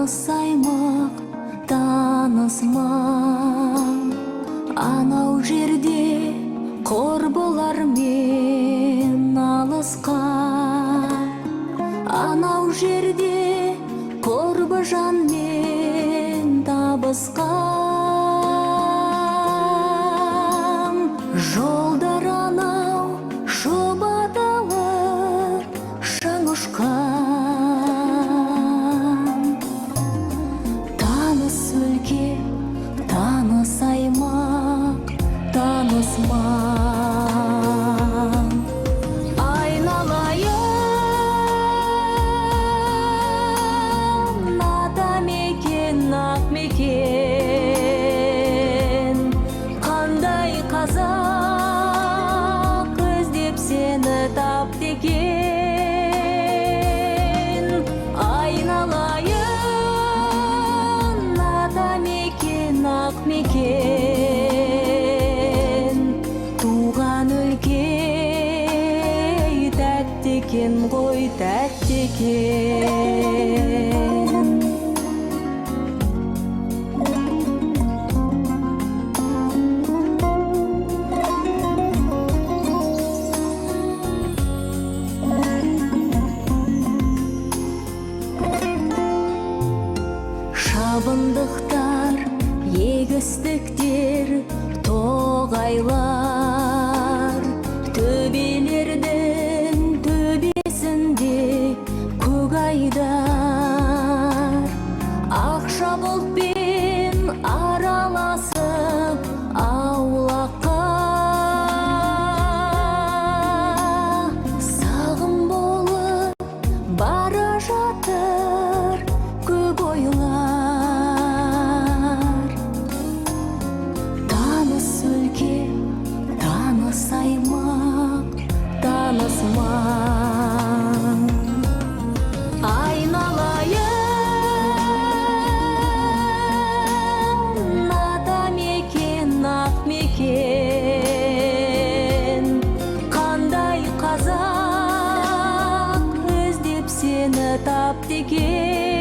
Танысаймық, танысмам, анау жерде құрбылармен алысқа. Анау жерде құрбы жанмен табысқан. Жолдар анау шұбатылып шаң ұшқан. Таныс өлке, таныс аймақ, танысман. Айналайын атамекен, ақмекен, қандай қазақ іздеп сені тапты екен. Айналайын атамекен, ақмекен, туған өлке тәтті екен ғой, тәтті екен. Шабындықтар, егістіктер, тоғайлар, төбелердің төбесінде көк айдар. Ақша бұлтпен араласып аулаққа, сағым болып бара жатыр көп ойлар. Таныс өлке, таныс аймақ, танысман. Айналайын атамекен, ақмекен, қандай қазақ іздеп сені тапты екен.